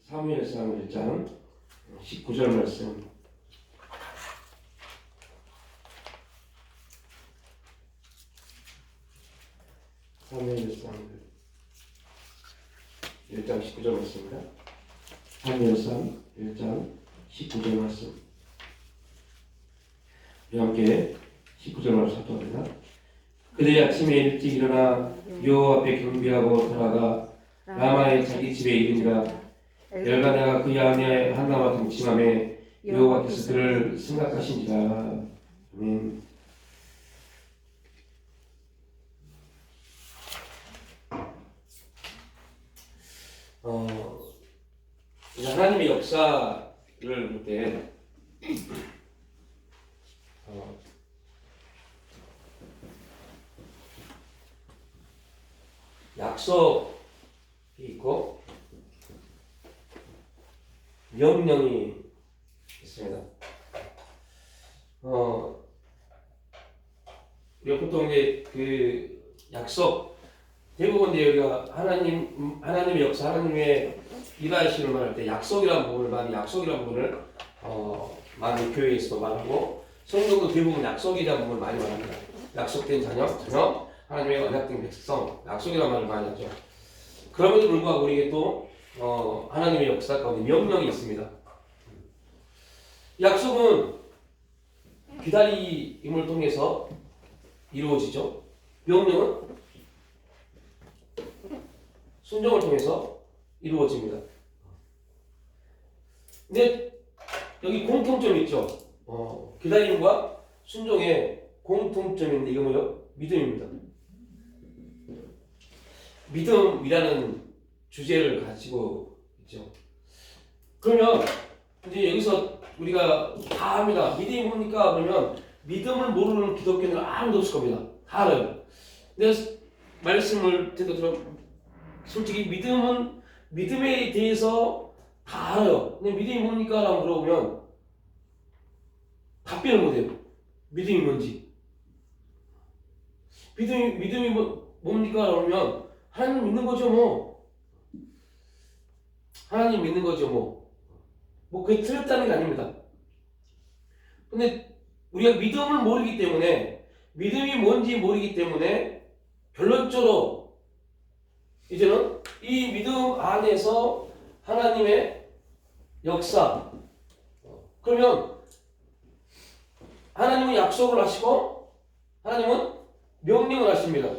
사무엘상 1장 19절 말씀. 사무엘상 1장 19절 말씀입니다. 사무엘상 1장 19절 말씀. 우리 함께 19절 말씀 합독합니다. 그들이 아침에 일찍 일어나 여호와 앞에 경배하고 돌아가 라마의 자기 집에 이르니라. 엘가나가 그의 아내 한나와 동침하며 여호와께서 그를 생각하신지라. 아멘. 하나님의 역사를 볼 때 약속이 있고 명령이 있습니다. 우리가 보통 이제 그 약속 대부분 이제 우리가 하나님의 역사, 하나님의 일하시는 말할 때 약속이라는 부분을 많이 교회에서도 말하고 성경도 대부분 약속이라는 부분을 많이 말합니다. 약속된 자녀, 하나님의 언약된 백성, 약속이라는 말을 많이 하죠. 그럼에도 불구하고 우리에게 또 하나님의 역사 가운데 명령이 있습니다. 약속은 기다림을 통해서 이루어지죠. 명령은 순종을 통해서 이루어집니다. 근데 여기 공통점이 있죠. 기다림과 순종의 공통점인데 이거 뭐예요? 믿음입니다. 믿음이라는 주제를 가지고 있죠. 그러면 이제 여기서 우리가 다 합니다. 믿음이 뭡니까? 그러면 믿음을 모르는 기독교는 아무도 없을 겁니다. 다 알아요. 근데 말씀을 듣고 솔직히 믿음에 대해서 다 알아요. 근데 믿음이 뭡니까? 라고 물어보면 답변을 못해요. 믿음이 뭔지. 믿음이 뭡니까? 라고 하면 하나님 믿는 거죠 뭐. 하나님 믿는 거죠 뭐. 그게 틀렸다는 게 아닙니다. 근데 우리가 믿음을 모르기 때문에 믿음이 뭔지 모르기 때문에 결론적으로 이제는 이 믿음 안에서 하나님의 역사, 그러면 하나님은 약속을 하시고 하나님은 명령을 하십니다.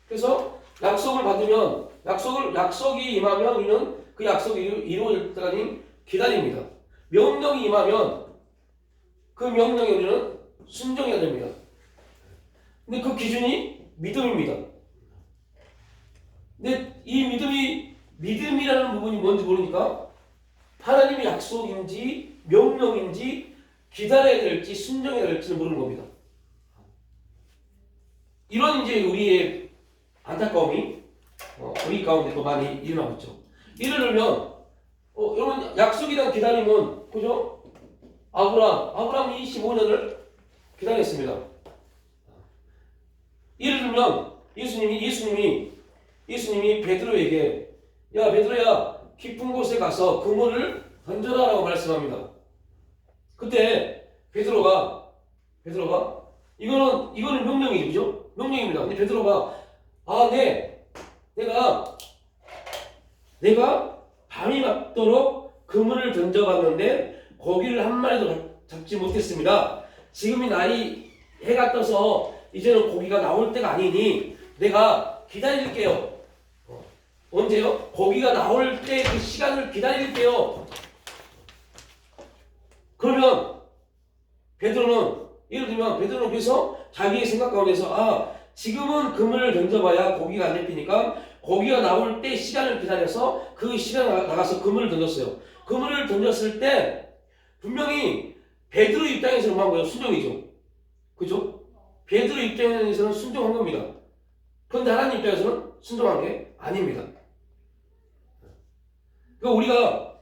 그래서 약속을 받으면 약속이 임하면 우리는 그 약속이 이루어질 때까지 기다립니다. 명령이 임하면 그 명령에 우리는 순종해야 됩니다. 근데 그 기준이 믿음입니다. 근데 이 믿음이라는 부분이 뭔지 모르니까 하나님의 약속인지 명령인지 기다려야 될지 순종해야 될지를 모르는 겁니다. 이런 이제 우리의 안타까움이 우리 가운데 또 많이 일어나고 있죠. 예를 들면 여러분 약속이란 기다림은 그죠? 아브라함이 15년을 기다렸습니다. 예를 들면 예수님이 베드로에게 야 베드로야 깊은 곳에 가서 그물을 던져라라고 말씀합니다. 그때 베드로가 이거는 명령이죠, 그죠? 명령입니다. 근데 베드로가 내가 밤이 맞도록 그물을 던져봤는데 고기를 한 마리도 잡지 못했습니다. 지금이 날이 해가 떠서 이제는 고기가 나올 때가 아니니 내가 기다릴게요. 언제요? 고기가 나올 때 그 시간을 기다릴게요. 그러면 예를 들면 베드로는 그래서 자기의 생각 가운데서 지금은 그물을 던져봐야 고기가 안 잡히니까 고기가 나올 때 시간을 기다려서 그 시간에 나가서 그물을 던졌어요. 그물을 던졌을 때 분명히 베드로 입장에서는 뭐한 거예요? 순종이죠. 그죠? 베드로 입장에서는 순종한 겁니다. 그런데 하나님 입장에서는 순종한 게 아닙니다. 그러니까 우리가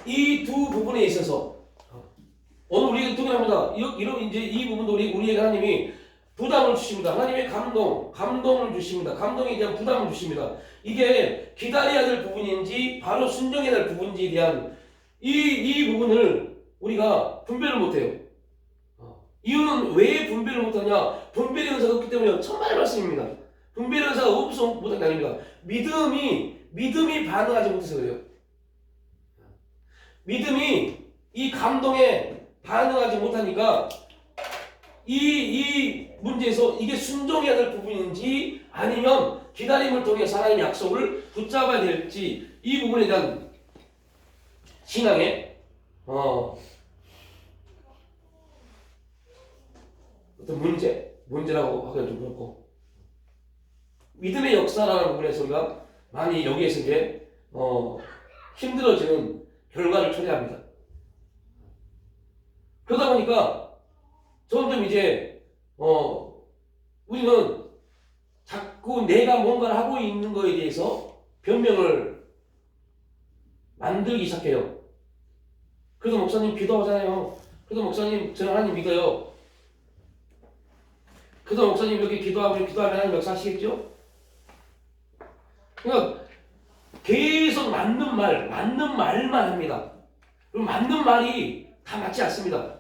이 두 부분에 있어서 오늘 우리가 동일합니다. 이런 이제 이 부분도 우리에게 하나님이 부담을 주십니다. 하나님의 감동을 주십니다. 감동에 대한 부담을 주십니다. 이게 기다려야 될 부분인지 바로 순종해야 될 부분인지에 대한 이 부분을 우리가 분별을 못해요. 이유는 왜 분별을 못하냐? 분별의 은사가 없기 때문에 천만의 말씀입니다. 분별의 은사가 없어서 못한 게 아닙니다. 믿음이 반응하지 못해서 그래요. 믿음이 이 감동에 반응하지 못하니까 이 문제에서 이게 순종해야 될 부분인지 아니면 기다림을 통해 하나님의 약속을 붙잡아야 될지 이 부분에 대한 신앙의 어떤 문제라고 하기가 좀 그렇고 믿음의 역사라는 부분에서 우리가 많이 여기에서 이제 힘들어지는 결과를 초래합니다. 그러다 보니까 점점 이제 우리는 자꾸 내가 뭔가를 하고 있는 거에 대해서 변명을 만들기 시작해요. 그래도 목사님 기도하잖아요. 그래도 목사님 저는 하나님 믿어요. 그래도 목사님 이렇게 기도하면 하나님 역사하시겠죠? 그러니까 계속 맞는 말만 합니다. 그럼 맞는 말이 다 맞지 않습니다.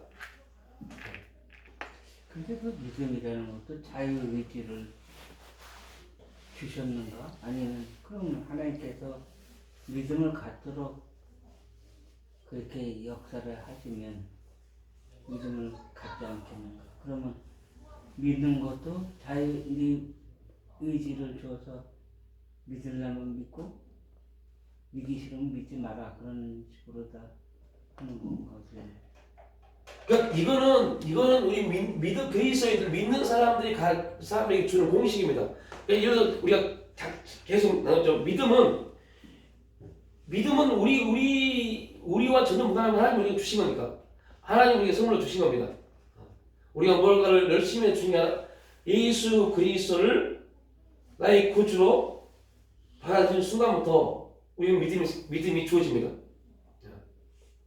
근데 그 믿음이라는 것도 자유의지를 주셨는가? 아니면 그럼 하나님께서 믿음을 갖도록 그렇게 역사를 하시면 믿음을 갖지 않겠는가? 그러면 믿는 것도 자유의지를 줘서 믿으려면 믿고 믿기 싫으면 믿지 마라 그런 식으로 다 하는 건가? 그러니까 이거는 우리 믿음 그리스도인들 믿는 사람들에게 주는 공식입니다. 그러니까 이래서 우리가 계속 나눴죠. 믿음은 우리와 전혀 무관한 하나님 우리가 주신 거니까 하나님 우리에게 선물로 주신 겁니다. 우리가 뭔가를 열심히 주는 게 아니라 예수 그리스도를 나의 구주로 받아들인 순간부터 우리는 믿음이 주어집니다.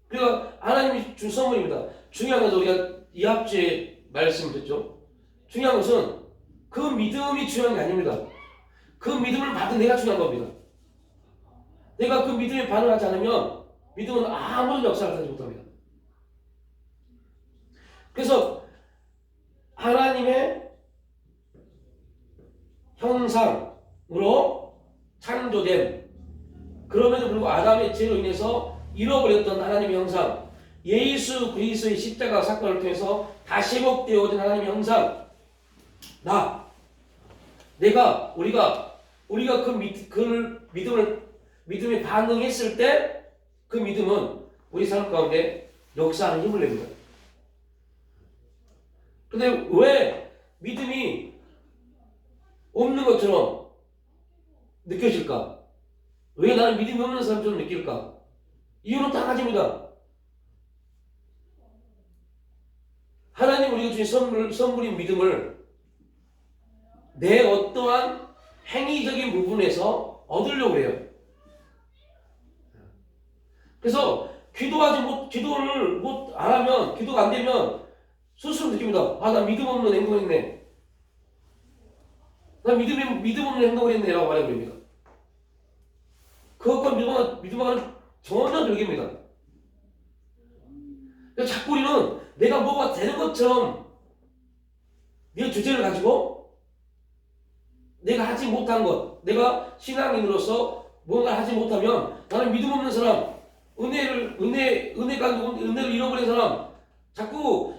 그러니까 하나님이 준 선물입니다. 중요한 것은 우리가 이 앞주에 말씀드렸죠. 중요한 것은 그 믿음이 중요한 게 아닙니다. 그 믿음을 받은 내가 중요한 겁니다. 내가 그 믿음에 반응하지 않으면 믿음은 아무런 역사를 하지 못합니다. 그래서 하나님의 형상으로 창조된 그럼에도 불구하고 아담의 죄로 인해서 잃어버렸던 하나님의 형상, 예수 그리스도의 십자가 사건을 통해서 다시 회복되어진 하나님의 형상, 우리가 그 믿음에 반응했을 때 그 믿음은 우리 삶 가운데 역사하는 힘을 냅니다. 근데 왜 믿음이 없는 것처럼 느껴질까? 왜 나는 믿음이 없는 사람처럼 느낄까? 이유는 다 가집니다. 하나님 우리가 주신 선물인 믿음을 내 어떠한 행위적인 부분에서 얻으려고 해요. 그래서 기도가 안 되면 스스로 느낍니다. 나 믿음 없는 행동을 했네. 나 믿음 없는 행동을 했네. 라고 말해버립니다. 그것과 믿음과는 전혀 별개입니다. 자꾸 우리는 내가 뭐가 되는 것처럼 네 주제를 가지고 내가 하지 못한 것, 내가 신앙인으로서 뭔가 하지 못하면 나는 믿음 없는 사람, 은혜를 잃어버린 사람, 자꾸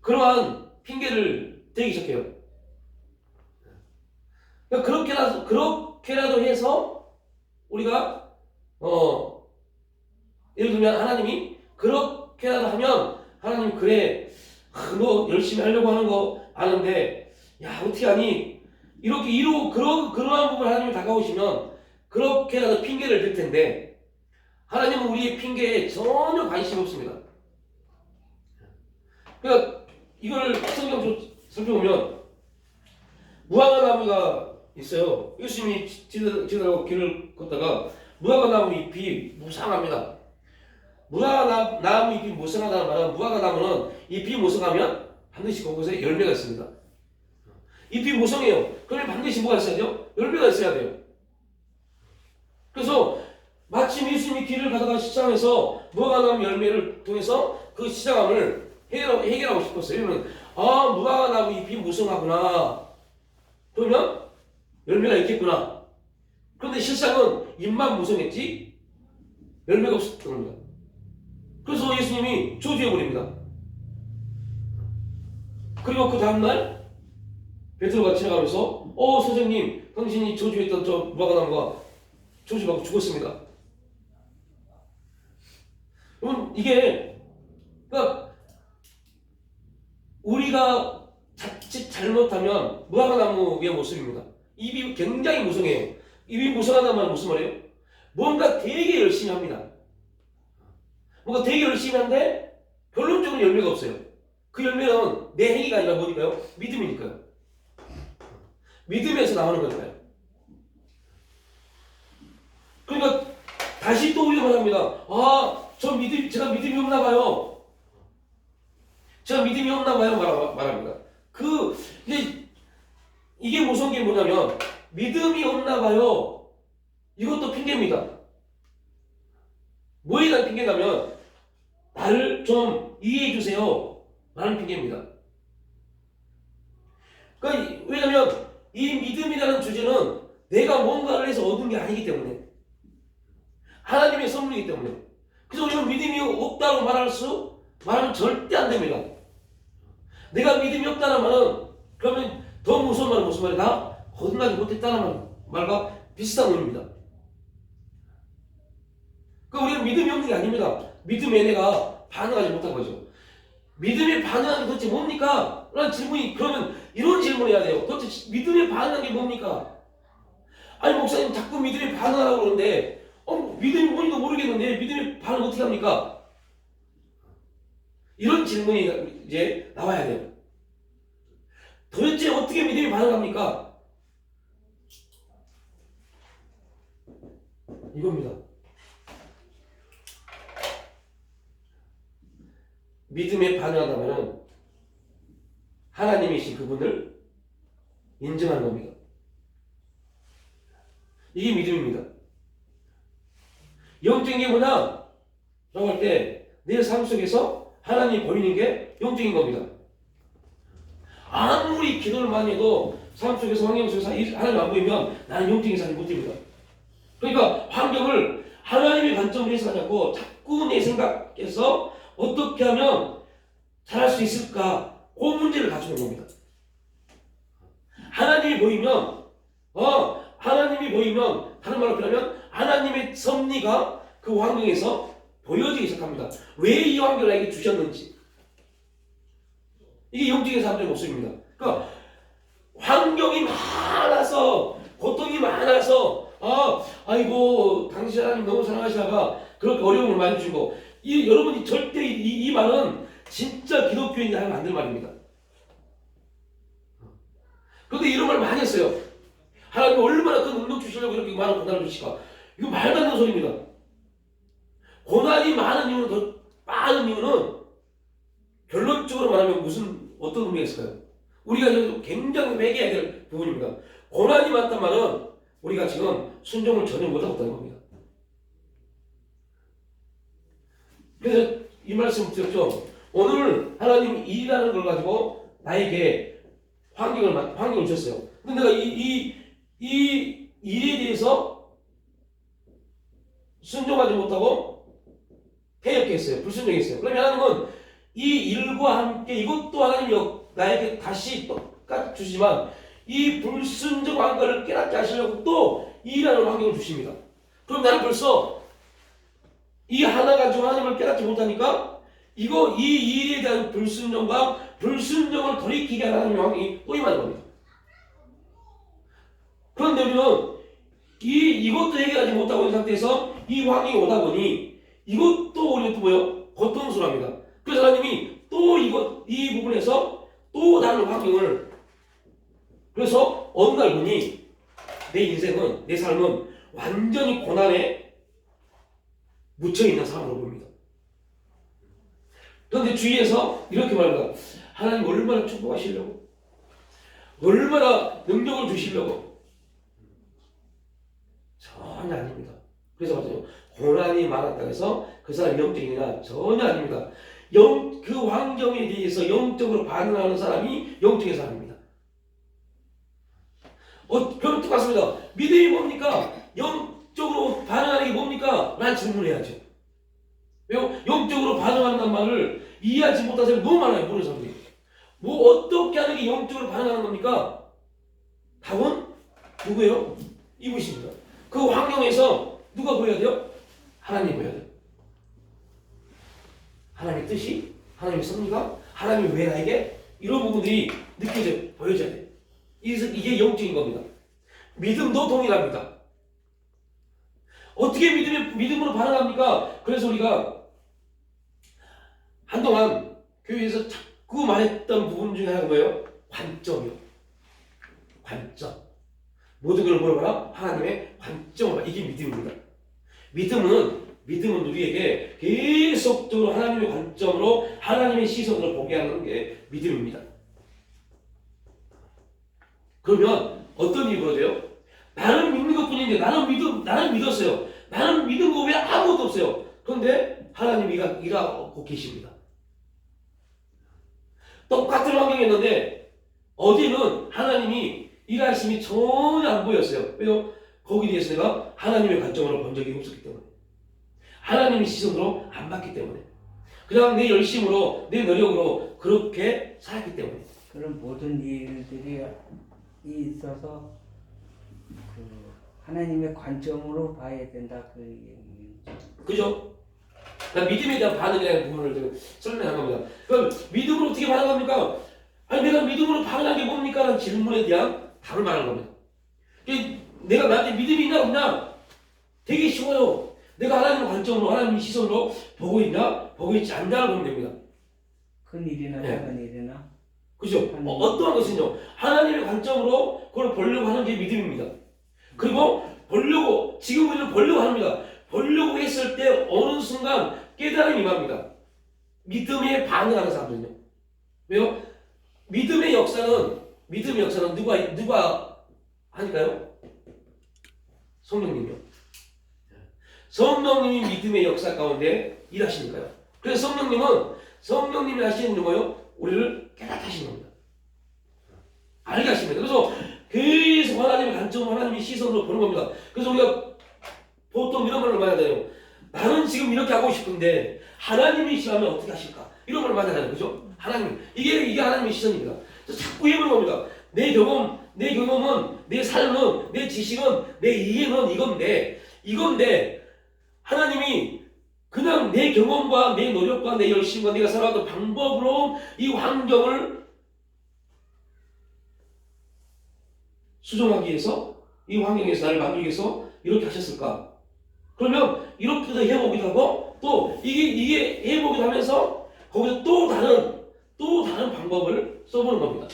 그러한 핑계를 대기 시작해요. 그러니까 그렇게라도 해서 우리가 예를 들면 하나님이 그렇게라도 하면 하나님 그래 너 열심히 하려고 하는 거 아는데 야 어떻게 하니 이렇게 그러한 부분을 하나님이 다가오시면 그렇게라도 핑계를 댈 텐데 하나님은 우리의 핑계에 전혀 관심이 없습니다. 그러니까 이걸 성경 살펴보면 무화과 나무가 있어요. 예수님이 지나가고 길을 걷다가 무화과 나무 잎이 무성합니다. 무화과 나무 잎이 무성하다는 말은 무화과 나무는 잎이 무성하면 반드시 그곳에 열매가 있습니다. 잎이 무성해요. 그러면 반드시 뭐가 있어야 돼요? 열매가 있어야 돼요. 그래서 마침 예수님이 길을 가다가 시장에서 무화과나무 열매를 통해서 그 시장함을 해결하고 싶었어요. 이러면 무화과나무 잎이 무성하구나. 그러면 열매가 있겠구나. 그런데 실상은 잎만 무성했지 열매가 없었던 겁니다. 그래서 예수님이 저주해버립니다. 그리고 그 다음날 베드로가 지나가면서 선생님 당신이 저주했던 저 무화과나무가 저주받고 죽었습니다. 그럼 이게 그러니까 우리가 자칫 잘못하면 무화과나무의 모습입니다. 입이 굉장히 무성해요. 입이 무성하다는 말은 무슨 말이에요? 뭔가 되게 열심히 합니다. 뭔가 되게 열심히 하는데 결론적으로 열매가 없어요. 그 열매는 내 행위가 아니라 뭐니까요? 믿음이니까요. 믿음에서 나오는 거니까요. 그러니까 다시 또 우리가 말합니다. 제가 믿음이 없나 봐요. 제가 믿음이 없나 봐요. 말합니다. 이게 무서운 게 뭐냐면 믿음이 없나 봐요. 이것도 핑계입니다. 뭐에 대한 핑계냐면 나를 좀 이해해 주세요. 라는 핑계입니다. 그러니까 왜냐면 이 믿음이라는 주제는 내가 뭔가를 해서 얻은 게 아니기 때문에 하나님의 선물이기 때문에 그래서 우리는 믿음이 없다고 말하면 절대 안 됩니다. 내가 믿음이 없다는 말은 그러면 더 무서운 말은 무슨 말이다? 거듭나지 못했다는 말과 비슷한 의미입니다. 그러니까 우리는 믿음이 없는 게 아닙니다. 믿음에 내가 반응하지 못한 거죠. 믿음에 반응하는 게 도대체 뭡니까? 라는 질문이 그러면 이런 질문을 해야 돼요. 도대체 믿음에 반응하는 게 뭡니까? 아니 목사님 자꾸 믿음에 반응하라고 그러는데 믿음이 뭔지도 모르겠는데 믿음에 반응 어떻게 합니까? 이런 질문이 이제 나와야 돼요. 도대체 어떻게 믿음이 반응합니까? 이겁니다. 믿음에 반응하다면 하나님이신 그분을 인정하는 겁니다. 이게 믿음입니다. 영적인 게 뭐냐? 라고 할 때 내 삶 속에서 하나님이 보이는 게 영적인 겁니다. 아무리 기도를 많이 해도 삶 속에서 환경 속에서 하나님 안 보이면 나는 영적인 삶을 못 됩니다. 그러니까 환경을 하나님의 관점으로 해석하지 않고 자꾸 내 생각에서 어떻게 하면 잘할 수 있을까? 그 문제를 가지고 있는 겁니다. 하나님이 보이면 다른 말로 표현하면 하나님의 섭리가 그 환경에서 보여지기 시작합니다. 왜 이 환경을 나에게 주셨는지. 이게 영적인 사람들의 모습입니다. 그러니까 환경이 많아서 고통이 많아서 아이고 당신 하나님 너무 사랑하시다가 그렇게 어려움을 많이 주고 여러분이 절대 이 말은 진짜 기독교인이 하면 안 될 말입니다. 그런데 이런 말 많이 했어요. 하나님 얼마나 큰 능력 주시려고 이렇게 많은 고난을 주실까? 이거 말도 안 되는 소리입니다. 고난이 많은 이유는 결론적으로 말하면 어떤 의미가 있을까요? 우리가 굉장히 회개해야 될 부분입니다. 고난이 많단 말은 우리가 지금 순종을 전혀 못하고 있다는 겁니다. 그래서 이 말씀 드렸죠. 오늘 하나님 일이라는 걸 가지고 나에게 환경을 주셨어요. 근데 내가 이 일에 대해서 순종하지 못하고 패역했어요. 불순종했어요. 그러면 하나님은 이 일과 함께 이것도 하나님이 나에게 다시 똑같이 주시지만 이 불순종한 것을 깨닫게 하시려고 또 일하는 환경을 주십니다. 그럼 나는 벌써 이 하나 가지고 하나님을 깨닫지 못하니까 이 일에 대한 불순종과 불순종을 돌이키게 하는 하나님의 환경이 또 임하는 겁니다. 그런데 우리는 이것도 해결하지 못하고 있는 상태에서 이 환경이 오다 보니 이것도 우리는 또 뭐예요? 고통스러워합니다. 그래서 하나님이 또 이 부분에서 또 다른 환경을 그래서 어느 날 보니 내 삶은 완전히 고난에 묻혀있는 사람으로 보입니다. 그런데 주위에서 이렇게 말합니다. 하나님 얼마나 축복하시려고? 얼마나 능력을 주시려고? 전혀 아닙니다. 그래서 맞아요. 고난이 많았다고 해서 그 사람이 영적이냐? 전혀 아닙니다. 그 환경에 대해서 영적으로 반응하는 사람이 영적인 사람입니다. 그럼 똑같습니다. 믿음이 뭡니까? 영적으로 반응하는 게 뭡니까? 난 질문해야죠. 왜요? 영적으로 반응한다는 말을 이해하지 못한 사람이 너무 많아요. 모르는 사람들이. 뭐 어떻게 하는 게 영적으로 반응하는 겁니까? 답은 누구예요? 이분이십니다. 그 환경에서 누가 보여야 돼요? 하나님이 보여야 돼요. 하나님의 뜻이, 하나님의 섭리가, 하나님이 왜 나에게 이런 부분들이 느껴져요. 보여져야 돼요. 이게 영적인 겁니다. 믿음도 동일합니다. 어떻게 믿음으로 반응합니까? 그래서 우리가 한동안 교회에서 자꾸 말했던 부분 중에 하나가 뭐예요? 관점이요. 관점. 모든 걸 물어봐라. 하나님의 관점을 봐. 이게 믿음입니다. 믿음은 우리에게 계속적으로 하나님의 관점으로 하나님의 시선으로 보게 하는 게 믿음입니다. 그러면 어떤 일이 벌어져요? 나는 믿는 것뿐인데 나는 믿었어요. 나는 믿은 거 왜 아무것도 없어요. 그런데 하나님이 일하고 계십니다. 똑같은 환경이었는데 어디는 하나님이 일하심이 전혀 안 보였어요. 왜요? 거기에 대해서 내가 하나님의 관점으로 본 적이 없었기 때문에, 하나님의 시선으로 안 봤기 때문에, 그냥 내 열심으로 내 노력으로 그렇게 살았기 때문에. 그런 모든 일들이 있어서 그 하나님의 관점으로 봐야 된다 그 얘기죠. 그죠? 믿음에 대한 반응이라는 부분을 지금 설명한 겁니다. 그럼 믿음으로 어떻게 반응합니까? 아니 내가 믿음으로 반응한 게 뭡니까? 라는 질문에 대한 답을 말하는 겁니다. 내가 나한테 믿음이 있나 없냐? 되게 쉬워요. 내가 하나님의 관점으로 하나님의 시선으로 보고 있냐? 보고 있지 않냐를 보면 됩니다. 큰 일이나 작은 일이나. 그죠? 어떠한 것은요. 하나님의 관점으로 그걸 보려고 하는 게 믿음입니다. 그리고 지금 우리는 보려고 합니다. 보려고 했을 때 어느 순간 깨달음이 임합니다. 믿음에 반응하는 사람들은요. 왜요? 믿음의 역사는 누가 하니까요? 성령님이요. 성령님이 믿음의 역사 가운데 일하시니까요. 그래서 성령님이 하시는 거예요. 우리를 깨닫게 하시는 겁니다. 알게 하십니다. 그래서 계속 하나님의 관점으로 하나님의 시선으로 보는 겁니다. 그래서 우리가 보통 이런 말을 많이 하잖아요. 나는 지금 이렇게 하고 싶은데 하나님이시라면 어떻게 하실까? 이런 말을 많이 하잖아요. 그죠? 하나님. 이게 하나님의 시선입니다. 그래서 자꾸 해보는 겁니다. 내 경험은, 내 삶은, 내 지식은, 내 이해는 이건데 하나님이 그냥 내 경험과 내 노력과 내 열심과 내가 살아왔던 방법으로 이 환경을 수정하기 위해서, 이 환경에서 나를 만들기 위해서 이렇게 하셨을까? 그러면 이렇게도 해보기도 하고 또 이게 해보기도 하면서 거기서 또 다른 방법을 써보는 겁니다.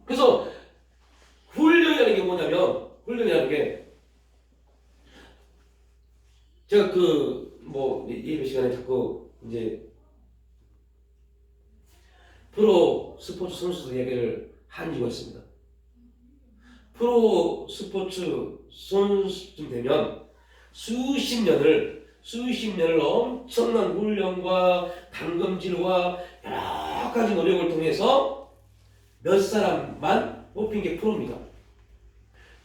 그래서 훈련이라는 게 뭐냐면, 훈련이라는 게 제가 예배 시간에 자꾸 이제 프로 스포츠 선수들 얘기를 한 이유가 있습니다. 프로 스포츠 선수쯤 되면 수십 년을 엄청난 훈련과 당금질과 여러 가지 노력을 통해서 몇 사람만 뽑힌 게 프로입니다.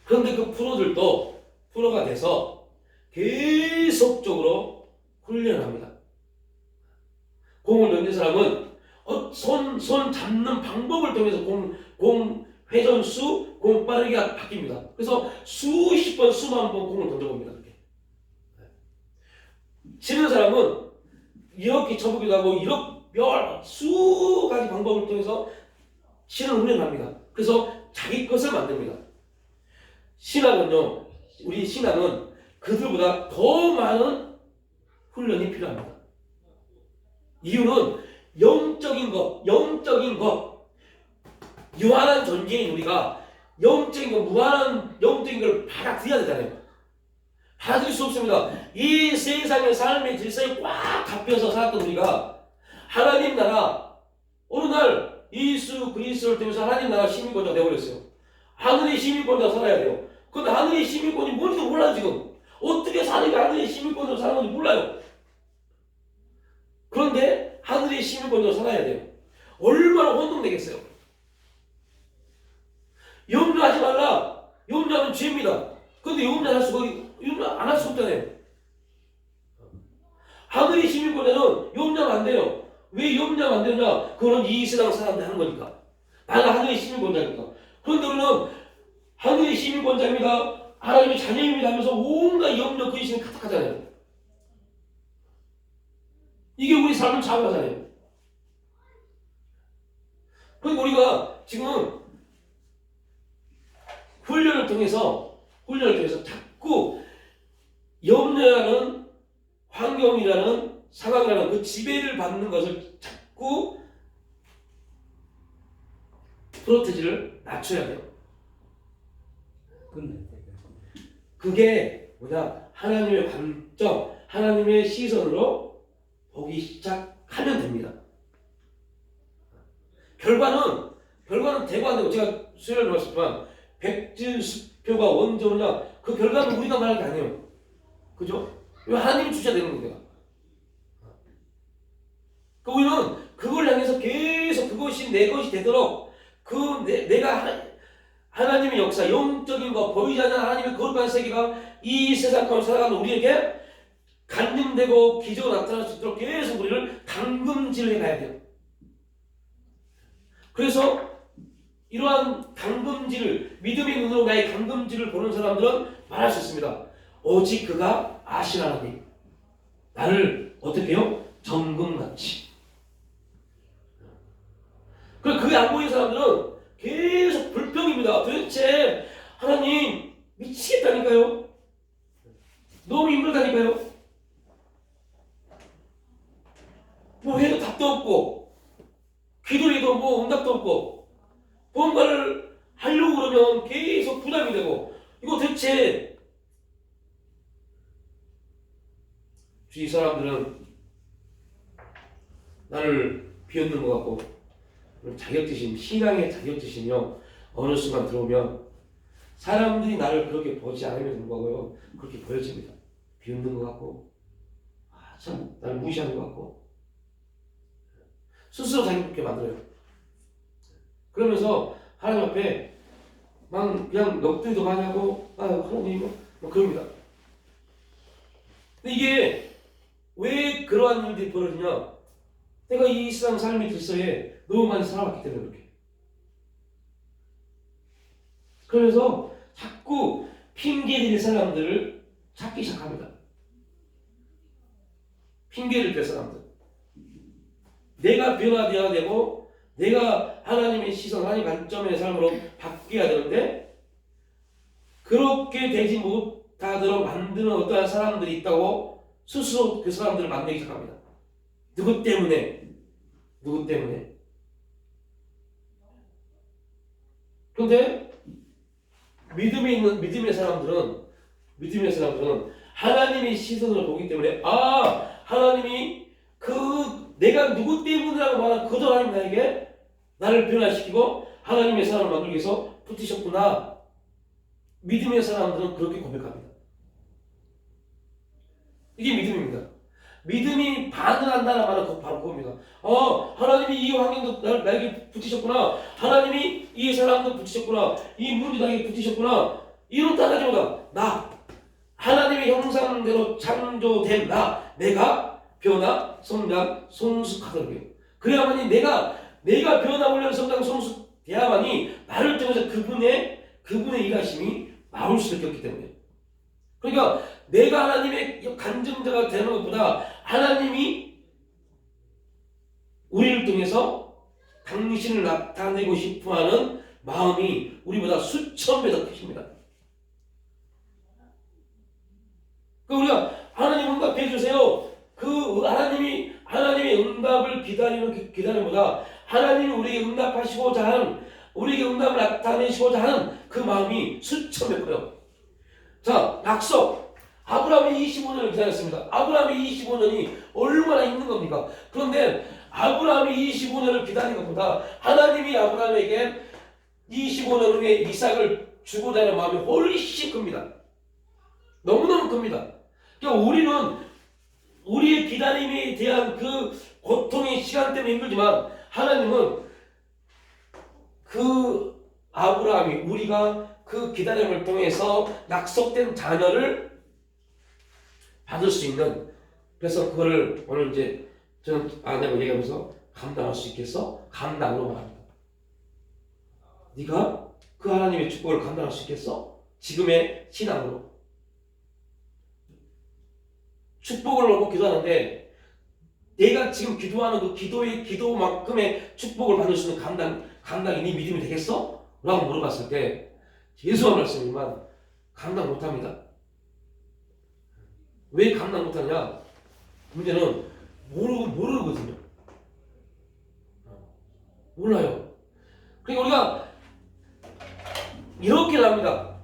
그런데 그 프로들도 프로가 돼서 계속적으로 훈련을 합니다. 공을 던진 사람은 손 잡는 방법을 통해서 공 회전수, 공 빠르기가 바뀝니다. 그래서 수십 번, 수만 번 공을 던져봅니다. 그렇게. 치는 사람은 이렇게 쳐보기도 하고 수 가지 방법을 통해서 치는 훈련을 합니다. 그래서 자기 것을 만듭니다. 우리 신앙은 그들보다 더 많은 훈련이 필요합니다. 이유는 영적인 것, 유한한 존재인 우리가 영적인 것, 무한한 영적인 걸 받아들여야 되잖아요. 받아들일 수 없습니다. 이 세상의 삶의 질서에 꽉 잡혀서 살았던 우리가 하나님 나라, 어느 날 예수 그리스도를 통해서 하나님 나라 시민권자가 되어버렸어요. 하늘의 시민권자가 살아야 돼요. 근데 하늘의 시민권이 뭔지도 몰라요. 지금 어떻게 사는 게 하늘의 시민권으로 사는 건지 몰라요. 그런데 하늘의 시민권으로 살아야 돼요. 얼마나 혼동되겠어요. 염려하지 말라. 염려하면 죄입니다. 근데 염려 안 할 수가 없잖아요. 하늘의 시민권자는 염려하면 안 돼요. 왜 염려하면 안 되느냐? 그거는 이 세상 사람들이 하는 거니까. 나는 하늘의 시민권자니까. 그런데 우리는 하늘의 시민권자입니다. 하나님의 자녀입니다 하면서 온갖 염려 근심이 가득하잖아요. 이게 우리 삶을 좌우하잖아요. 그러니까 우리가 지금 훈련을 통해서 자꾸 염려하는 환경이라는 상황이라는 그 지배를 받는 것을 자꾸 프로테지를 낮춰야 돼요. 그게 뭐냐? 하나님의 관점, 하나님의 시선으로 보기 시작하면 됩니다. 결과는 되고 안 되고 제가 수요일에 말했지만 백지수표가 원조냐 그 결과는 우리가 말할 게 아니에요. 그죠? 하나님이 주셔야 되는 겁니다. 그 우리는 그걸 향해서 계속 그것이 내 것이 되도록 내가 하나님의 역사, 영적인 거, 보이지 않는 하나님의 거룩한 세계가 이 세상 가운데 살아가는 우리에게 간증되고 기적으로 나타날 수 있도록 계속 우리를 당금질해 가야 돼요. 그래서 이러한 당금질을, 믿음의 눈으로 나의 당금질을 보는 사람들은 말할 수 있습니다. 오직 그가 아시나니 나를 어떻게 해요? 정금같이. 그게 안 보이는 사람들은 계속 불평입니다. 도대체 하나님 미치겠다니까요. 너무 힘들다니까요. 뭐 해도 답도 없고 기도해도 뭐 응답도 없고 뭔가를 하려고 그러면 계속 부담이 되고 이거 대체 주위 사람들은 나를 비웃는 것 같고 자격지심, 신앙의 자격지심이요 어느 순간 들어오면 사람들이 나를 그렇게 보지 않으면 불구하고요 그렇게 보여집니다. 비웃는 것 같고 참 나를 무시하는 것 같고 스스로 자기 그렇게 만들어요. 그러면서 하나님 앞에 막 그냥 넋두리도 많이 하고 하나님 뭐 그럽니다. 근데 이게 왜 그러한 일들이 벌어지냐? 내가 이 세상 삶의 질서에 너무 많이 살아왔기 때문에 그렇게. 그래서 자꾸 핑계댈 사람들을 찾기 시작합니다. 핑계를 댈 사람들. 내가 변화되어야 되고 내가 하나님의 시선, 하나님의 관점의 삶으로 바뀌어야 되는데 그렇게 되지 못하도록 만드는 어떠한 사람들이 있다고 스스로 그 사람들을 만들기 시작합니다. 누구 때문에? 그런데 믿음의 사람들은 하나님의 시선으로 보기 때문에 하나님이 내가 누구 때문이라고 말한 그 하나님 나에게 나를 변화시키고 하나님의 사람을 만들기 위해서 붙이셨구나. 믿음의 사람들은 그렇게 고백합니다. 이게 믿음입니다. 믿음이 반을 한다는 말은 바로 그겁니다. 하나님이 이 환경도 나에게 붙이셨구나. 하나님이 이 사람도 붙이셨구나. 이 문제도 나에게 붙이셨구나. 이렇다기보다 하나님의 형상대로 창조된 내가 변화, 성장, 성숙하도록 해요. 그래야만이 내가 변화, 훈련, 성장, 성숙돼야만이 나를 통해서 그분의 일하심이 나올 수밖에 없기 때문에. 그러니까 내가 하나님의 간증자가 되는 것보다 하나님이 우리를 통해서 당신을 나타내고 싶어하는 마음이 우리보다 수천 배 더 크십니다. 우리가 하나님 응답해 주세요. 하나님의 응답을 기다리는 기다림보다 하나님이 우리에게 응답하시고자 하는, 우리에게 응답을 나타내시고자 하는 그 마음이 수천 배 커요. 자, 약속. 아브라함이 25년을 기다렸습니다. 아브라함이 25년이 얼마나 있는 겁니까? 그런데 아브라함이 25년을 기다린 것보다 하나님이 아브라함에게 25년 후에 이삭을 주고자 하는 마음이 훨씬 큽니다. 너무너무 큽니다. 그러니까 우리는 우리의 기다림에 대한 그 고통의 시간 때문에 힘들지만 하나님은 그 아브라함이 우리가 그 기다림을 통해서 약속된 자녀를 받을 수 있는, 그래서 그거를 오늘 이제 저는 아내가 얘기하면서 감당할 수 있겠어? 감당으로 말합니다. 네가 그 하나님의 축복을 감당할 수 있겠어? 지금의 신앙으로. 축복을 놓고 기도하는데 내가 지금 기도하는 그 기도만큼의 축복을 받을 수 있는 감당이 네 믿음이 되겠어? 라고 물어봤을 때 예수가 말씀이지만 감당 못합니다. 왜 감당 못하냐? 문제는 모르거든요. 몰라요. 그러니까 우리가 이렇게 납니다.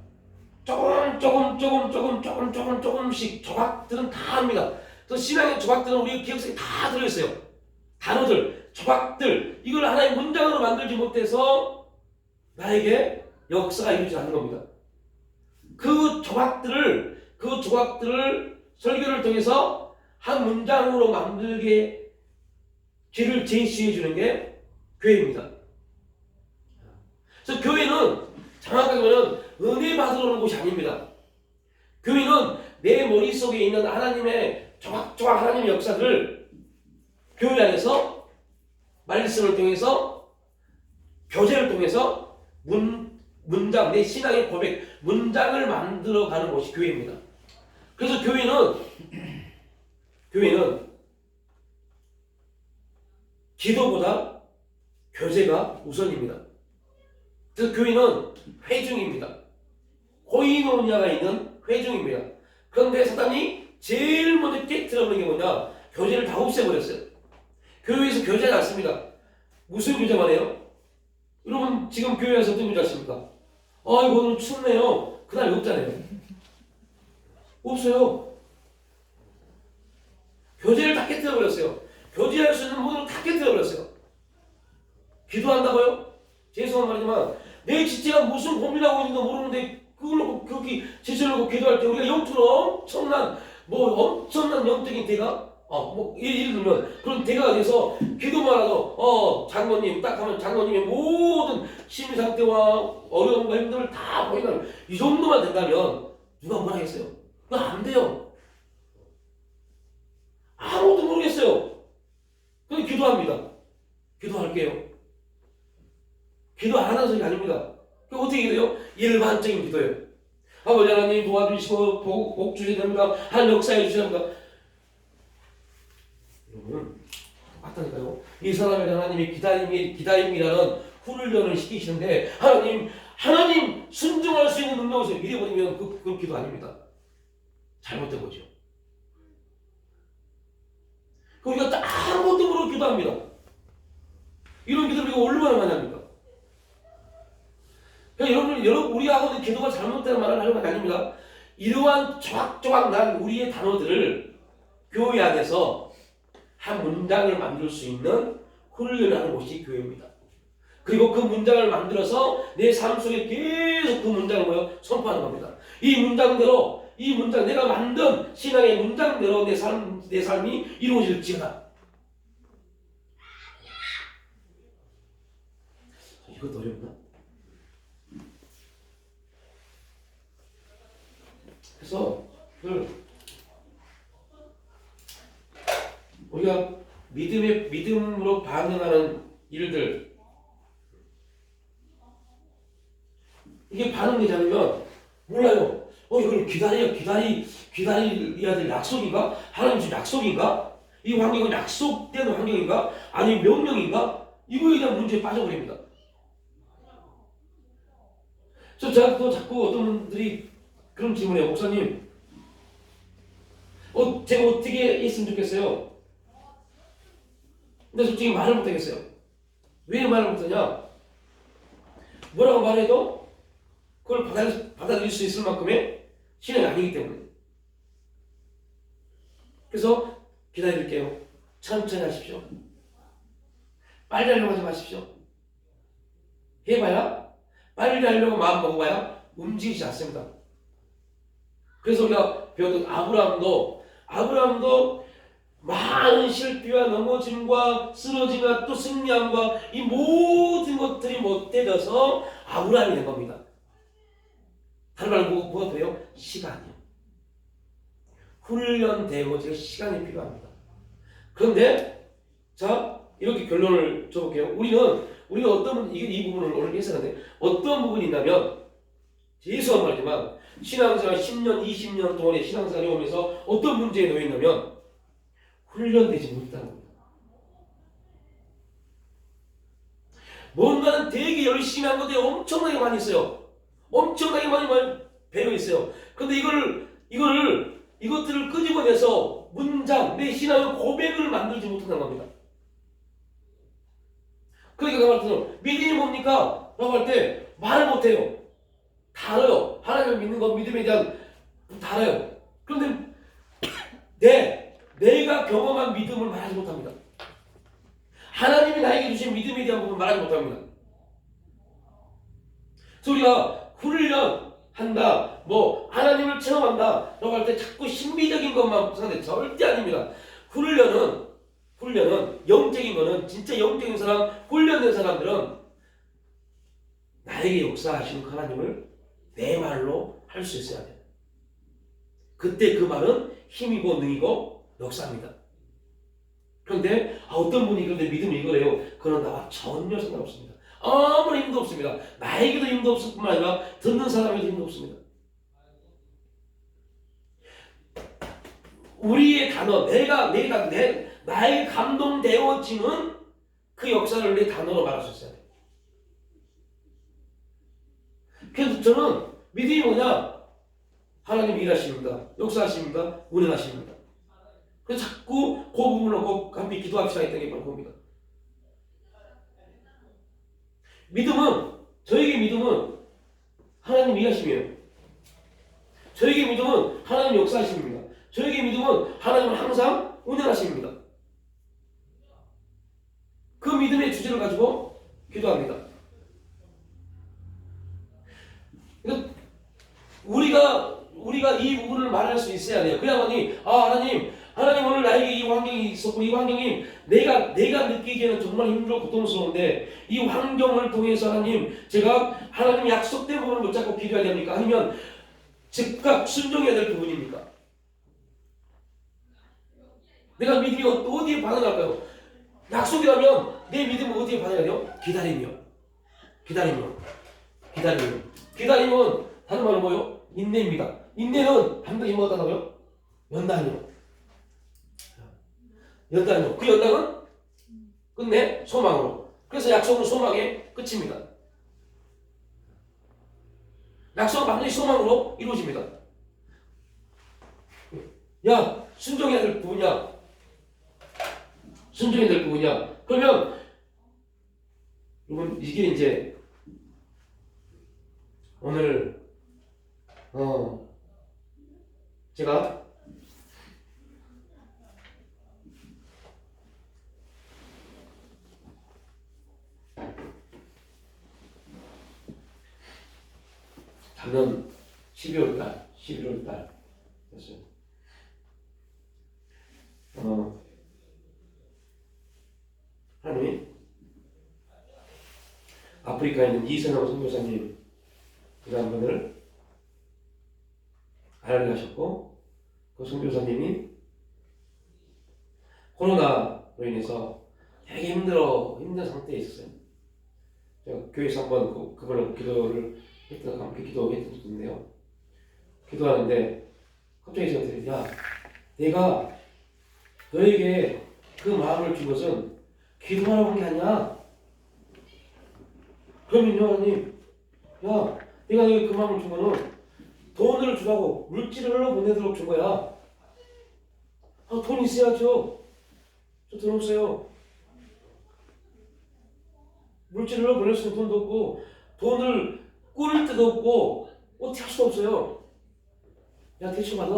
조금씩 조각들은 다 합니다. 또 신앙의 조각들은 우리 기억 속에 다 들어있어요. 단어들, 조각들, 이걸 하나의 문장으로 만들지 못해서 나에게 역사가 이루어지지 않는 겁니다. 그 조각들을 설교를 통해서 한 문장으로 만들게 길을 제시해 주는 게 교회입니다. 그래서 교회는 정확하게 말하면 은혜 받으러 오는 곳이 아닙니다. 교회는 내 머릿속에 있는 하나님의 조각조각 하나님의 역사들을 교회 안에서 말씀을 통해서 교제를 통해서 문장, 내 신앙의 고백, 문장을 만들어가는 곳이 교회입니다. 그래서 교회는 기도보다 교제가 우선입니다. 그래서 교회는 회중입니다. 코이노니아가 있는 회중입니다. 그런데 사단이 제일 먼저 깨트려버린 게 뭐냐? 교제를 다 없애버렸어요. 교회에서 교제하지 않습니다. 무슨 교제만 해요? 여러분 지금 교회에서 어떤 교제 하십니까? 이거 오늘 춥네요. 그날 없잖아요. 없어요. 교제를 다 깨트려버렸어요. 교제할 수 있는 모든 걸 다 깨트려버렸어요. 기도한다고요? 죄송한 말이지만 내 지체가 무슨 고민하고 있는지 모르는데 그걸 놓고 그렇게 지체를 놓고 기도할 때 우리가 영적으로 엄청난 영적인 대가 예를 들면 그런 대가가 돼서 기도만 하도 장로님 딱 하면 장로님의 모든 심리 상태와 어려움과 힘듦을 다 보인다면 이 정도만 된다면 누가 뭐라 하겠어요? 그거 안 돼요. 아무것도 모르겠어요. 그냥 기도합니다. 기도할게요. 기도 안 하는 소리 아닙니다. 그 어떻게 기도해요? 일반적인 기도예요. 아버지 하나님 도와주시고 복 주셔야 됩니다. 하나님 역사해 주셔야 됩니다. 여러분 맞다니까요. 이 사람에게 하나님이 기다림이라는 훈련을 시키시는데 하나님 순종할 수 있는 능력을 믿어버리면 그 기도 아닙니다. 잘못된 거죠. 우리가 아무것도 모르고 기도합니다. 이런 기도를 우리가 얼마나 많이 합니까? 그러니까 여러분 우리가 하고 있는 기도가 잘못된 말을 하는 건 아닙니다. 이러한 조각조각 난 우리의 단어들을 교회 안에서 한 문장을 만들 수 있는 훈련을 하는 곳이 교회입니다. 그리고 그 문장을 만들어서 내 삶 속에 계속 그 문장을 선포하는 겁니다. 이 문장대로 내가 만든 신앙의 문장대로 내 삶이 이루어질지어다. 이것도 어렵나? 그래서 우리가 믿음으로 반응하는 일들, 이게 반응되지 않으면 몰라요. 이걸 기다려야 될 약속인가? 하나님 준 약속인가? 이 환경은 약속된 환경인가? 아니면 명령인가? 이거에 대한 문제에 빠져버립니다. 제가 또 자꾸 어떤 분들이 그런 질문해요. 목사님, 제가 어떻게 했으면 좋겠어요? 근데 솔직히 말을 못하겠어요. 왜 말을 못하냐? 뭐라고 말해도 그걸 받아들일 수 있을 만큼의 신앙이 아니기 때문에. 그래서 기다릴게요. 천천히 하십시오. 빨리 하려고 하지 마십시오. 해봐야 빨리 하려고 마음 먹어봐야 움직이지 않습니다. 그래서 우리가 배웠던 아브라함도 많은 실패와 넘어짐과 쓰러짐과 또 승리함과 이 모든 것들이 못되어서 아브라함이 된 겁니다. 다른 말로 뭐가 돼요? 시간이요. 훈련되고 시간이 필요합니다. 그런데 자 이렇게 결론을 줘볼게요. 우리가 이 부분을 오늘 해석하는데 어떤 부분이 있냐면 예수한 말이지만 신앙생활 10년, 20년 동안의 신앙생활이 오면서 어떤 문제에 놓여 있냐면 훈련되지 못하는 겁니다. 뭔가는 되게 열심히 한 것들이 엄청나게 많이 있어요. 엄청나게 많이 배어 있어요. 근데 이것들을 끄집어내서 문장, 내 신앙의 고백을 만들지 못한다는 겁니다. 그러니까 그 말처럼 믿음이 뭡니까? 라고 할 때 말을 못해요. 다 알아요. 하나님을 믿는 건 믿음에 대한 다 알아요. 그런데 내가 경험한 믿음을 말하지 못합니다. 하나님이 나에게 주신 믿음에 대한 부분을 말하지 못합니다. 그래서 우리가 훈련한다, 하나님을 체험한다 라고 할 때 자꾸 신비적인 것만 생각해. 절대 아닙니다. 훈련은 영적인 거는 진짜 영적인 사람, 훈련된 사람들은 나에게 역사하시는 하나님을 내 말로 할 수 있어야 돼요. 그때 그 말은 힘이고 능이고 역사입니다. 그런데 어떤 분이 그런데 믿음이 이거래요. 그런 나와 전혀 상관없습니다. 아무런 힘도 없습니다. 나에게도 힘도 없을 뿐만 아니라 듣는 사람에게도 힘도 없습니다. 우리의 단어, 나에게 감동되어지는 그 역사를 내 단어로 말할 수 있어야 돼요. 그래서 저는 믿음이 뭐냐? 하나님 일하십니다. 역사하십니다. 운행하십니다. 그래서 자꾸 그 부분을 꼭 함께 기도합시다 했던 게 바로 그겁니다. 저에게 믿음은 하나님 일하심이에요. 저에게 믿음은 하나님 역사하십니다. 저에게 믿음은 하나님은 항상 운행하십니다. 그 믿음의 주제를 가지고 기도합니다. 그러니까 우리가 이 부분을 말할 수 있어야 돼요. 그래야만이 하나님 오늘 나에게 이 환경이 있었고 이 환경이 내가 느끼기에는 정말 힘들고 고통스러운데 이 환경을 통해서 제가 하나님 약속된 부분을 붙잡고 기도해야 됩니까? 아니면 즉각 순종해야 될 부분입니까? 내가 믿음이 어디에 반응할까요? 약속이라면 내 믿음은 어디에 반응해야 돼요? 기다림은 다른 말로 뭐예요? 인내입니다. 인내는 반드시 뭐가 다고요? 연단이요. 그 연단은 끝내 소망으로. 그래서 약속은 소망의 끝입니다. 약속은 반드시 소망으로 이루어집니다. 순종해야 될 부분이야. 그러면 여러분 이게 이제 오늘 제가 작년 11월달 됐어요. 하나님이 아프리카에 있는 이선영 선교사님 그 한 분을 알아가셨고 그 선교사님이 코로나로 인해서 되게 힘든 상태에 있었어요. 제가 교회에서 한번 그분을 함께 기도했던 적도 있는데요. 기도하는데 갑자기 저한테 내가 너에게 그 마음을 준 것은 기도하라고 한 게 아니야. 그러면요 하나님 내가 너에게 그 마음을 준 거는 돈을 주라고 물질을 보내도록 준 거야. 돈 있어야죠. 저 돈 없어요. 물질을 보낼 수 있는 돈도 없고 돈을 꾸릴 데도 없고 어떻게 할 수도 없어요. 대출 받아.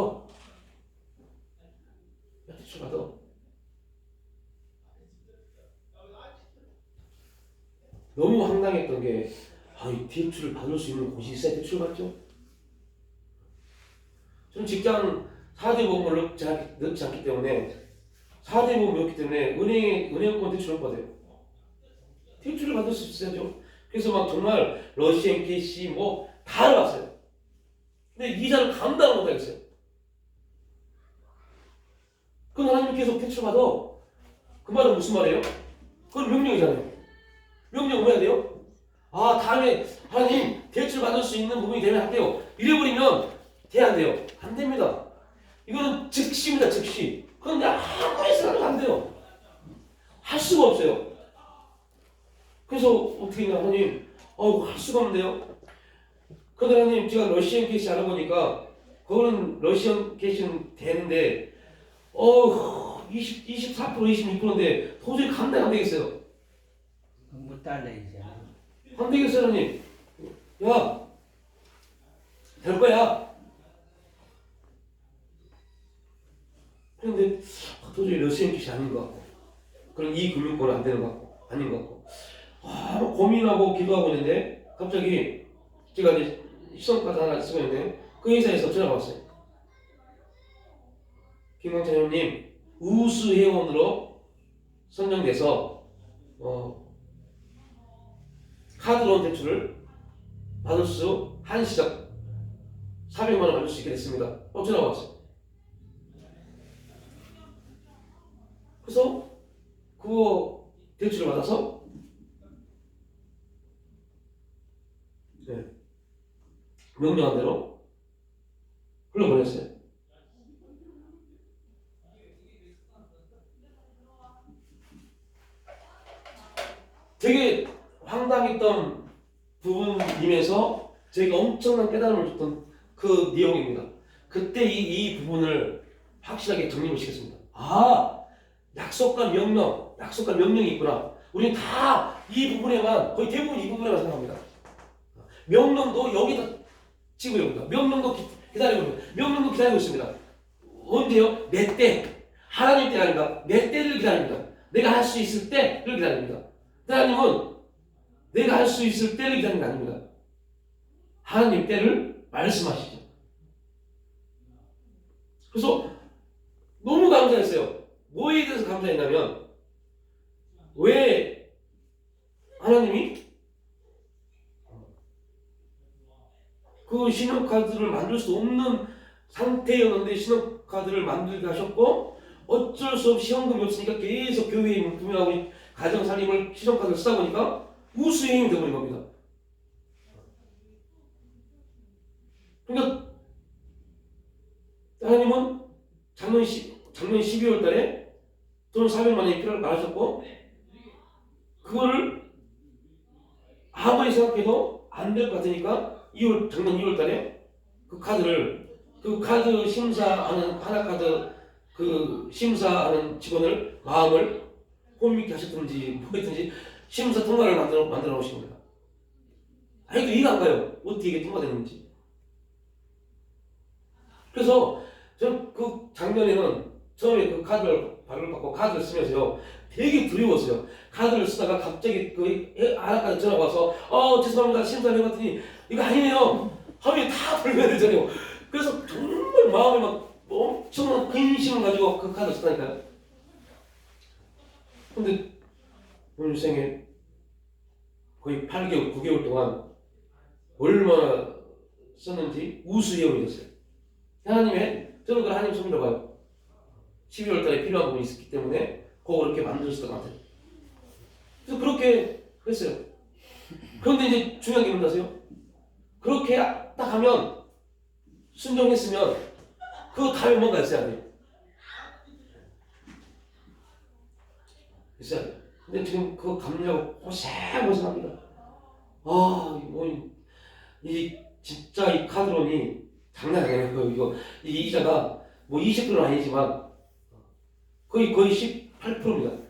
너무 황당했던 게, 이 대출을 받을 수 있는 곳이 있어야 대출을 받죠. 저는 직장 4대 보험을 넣지 않기 때문에, 4대 보험이 없기 때문에 은행권 대출을 못 받아요. 대출을 받을 수 있어야죠. 그래서 막 정말 러시안 캐시 뭐 다 알아봤어요. 근데 이자를 감당을 못하겠어요. 그럼 하나님이 계속 대출 받아. 그 말은 무슨 말이에요? 그건 명령이잖아요. 명령 뭐 해야 돼요? 다음에 하나님 대출 받을 수 있는 부분이 되면 할게요. 이래버리면 안 돼요. 안 됩니다. 이거는 즉시입니다. 즉시. 그런데 아무리 생각해도 안 돼요. 할 수가 없어요. 그래서 어떻게 했냐, 하나님, 할 수가 없는데요. 그런데 하나님, 제가 러시안 캐시 알아보니까 그거는 러시안 캐시는 되는데 24% 26%인데 도저히 감당이 안 되겠어요. 못 달라이죠. 안 되겠어요, 하나님. 야, 될 거야. 그런데 도저히 러시안 캐시 아닌 것 같고, 그럼 이 금융권은 안 되는 것 같고, 아닌 것 같고, 막 고민하고 기도하고 있는데 갑자기 제가 이제 시험카드 하나 쓰고 있는데 그 회사에서 전화가 왔어요. 김광찬 회원님, 우수 회원으로 선정돼서 카드론 대출을 받을 수 한시적 400만 원 받을 수 있게 됐습니다. 전화가 왔어요. 그래서 그거 대출을 받아서 명령한 대로 흘러보냈어요. 되게 황당했던 부분이면서 제가 엄청난 깨달음을 줬던 그 내용입니다. 그때 이 부분을 확실하게 정립을 시켰습니다. 약속과 명령이 있구나. 우리는 다 이 부분에만, 거의 대부분 이 부분에만 생각합니다. 명령도 여기다 치고 있습니다. 명령도 기다리고 있습니다. 명령도 기다리고 있습니다. 언제요? 내 때. 하나님 때가 아닙니다. 내 때를 기다립니다. 내가 할 수 있을 때를 기다립니다. 하나님은 내가 할 수 있을 때를 기다리는 게 아닙니다. 하나님 때를 말씀하시죠. 그래서 너무 감사했어요. 뭐에 대해서 감사했냐면, 왜 하나님이 그 신용카드를 만들 수 없는 상태였는데 신용카드를 만들게 하셨고, 어쩔 수 없이 현금이 없으니까 계속 교회에 구매하고 가정살림을 신용카드를 쓰다 보니까 우수행이 되어버린 겁니다. 그러니까 하나님은 작년 12월 달에 돈 400만 원이 필요를 말하셨고, 그거를 아무리 생각해도 안 될 것 같으니까 작년 2월 달에 그 카드 심사하는 하나카드 심사하는 직원을 마음을 홈미게 하셨든지 뭐했든지 심사 통과를 만들어 놓으신 겁니다. 아직도 이해가 안 가요. 어떻게 이게 통과됐는지. 그래서 저는 그 작년에는 처음에 그 카드를 발급받고 카드를 쓰면서요, 되게 두려웠어요. 카드를 쓰다가 갑자기 그 하나까지 전화가 와서 죄송합니다 심사를 해봤더니 이거 아니네요 하루에 다 돌려야 되잖아요. 그래서 정말 마음에 막 엄청난 근심을 가지고 그 카드를 썼다니까요. 근데 오늘 생에 거의 8개월 9개월 동안 얼마나 썼는지 우수회원이 됐어요. 저는 그걸 하나님 손으로 봐요. 12월 달에 필요한 부분이 있었기 때문에 그거 그렇게 만들었을 것 같아요. 그래서 그렇게 했어요. 그런데 이제 중요한 게 뭔지 아세요? 그렇게 딱 하면, 순종했으면 그 다음에 뭔가 있어야 돼요. 있어야 돼요. 근데 지금 그거 감내하고 고생합니다. 진짜 이 카드론이 장난이 아니에요. 이 이자가 뭐 20%는 아니지만 거의 18%입니다.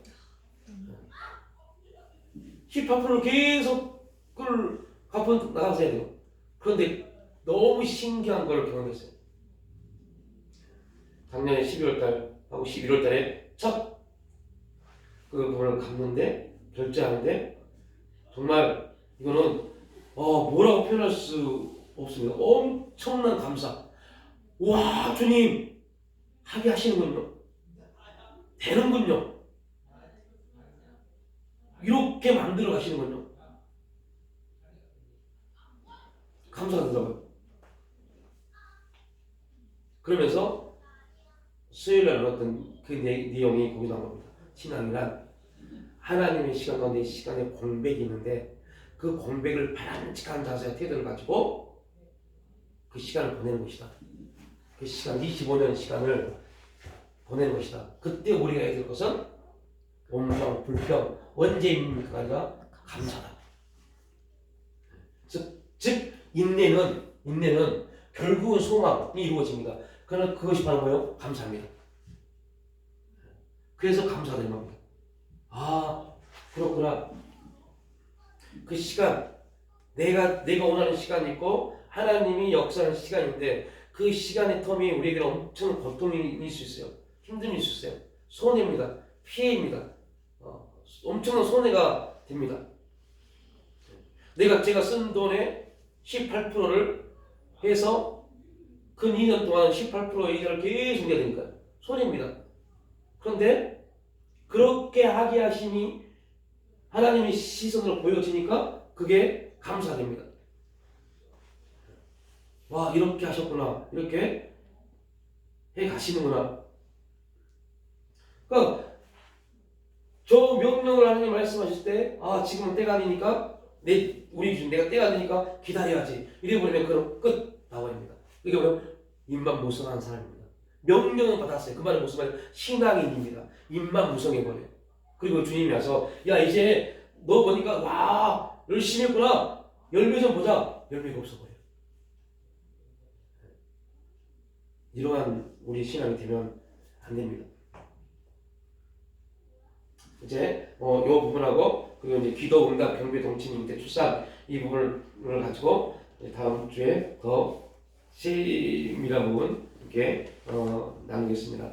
18%를 계속 그걸 갚아 나가셔야 돼요. 그런데 너무 신기한 걸 경험했어요. 작년에 12월 달하고 11월 달에 첫 그 부분을 갚는데, 결제하는데 정말 이거는 뭐라고 표현할 수 없습니다. 엄청난 감사. 와, 주님 하게 하시는군요. 되는군요. 이렇게 만들어 가시는군요. 감사가 되더라고요. 그러면서 수요일날 나눴던 그 내용이 거기 나온 겁니다. 신앙이란 하나님의 시간 가운데 시간에 공백이 있는데 그 공백을 바람직한 자세와 태도를 가지고 그 시간을 보내는 것이다. 그 시간 25년 시간을 보내는 것이다. 그때 우리가 해야 될 것은 원망, 불평, 언제입니까? 아니라 감사다. 즉 인내는 결국은 소망이 이루어집니다. 그러나 그것이 바로 뭐예요? 감사합니다. 그래서 감사드리는 겁니다. 아, 그렇구나. 그 시간, 내가 원하는 시간이 있고 하나님이 역사하는 시간인데 그 시간의 텀이 우리에게는 엄청난 고통이 있을 수 있어요. 힘듦이 있을 수 있어요. 손해입니다. 피해입니다. 엄청난 손해가 됩니다. 제가 쓴 돈의 18%를 해서 그 2년 동안 18%의 이자를 계속 내야 되니까요. 손해입니다. 그런데 그렇게 하게 하시니 하나님의 시선으로 보여지니까 그게 감사됩니다. 와, 이렇게 하셨구나. 이렇게 해 가시는구나. 그러니까 저 명령을 하나님 말씀하실 때 지금은 때가 아니니까 우리 기준 내가 때가 아니니까 기다려야지. 이래버리면 그럼 끝 나버립니다. 이게 뭐예요? 입만 무성한 사람입니다. 명령을 받았어요. 그 말은 무슨 말이에요? 신앙인입니다. 입만 무성해버려요. 그리고 주님이 와서 야 이제 너 보니까 와 열심히 했구나. 열매 좀 보자. 열매가 없어버려요. 이러한 우리 신앙이 되면 안 됩니다. 이제 이 부분하고 그리고 이제 기도 응답 경배 동침 잉태 출산 이 부분을 가지고 다음 주에 더 세밀한 부분 이렇게 나누겠습니다.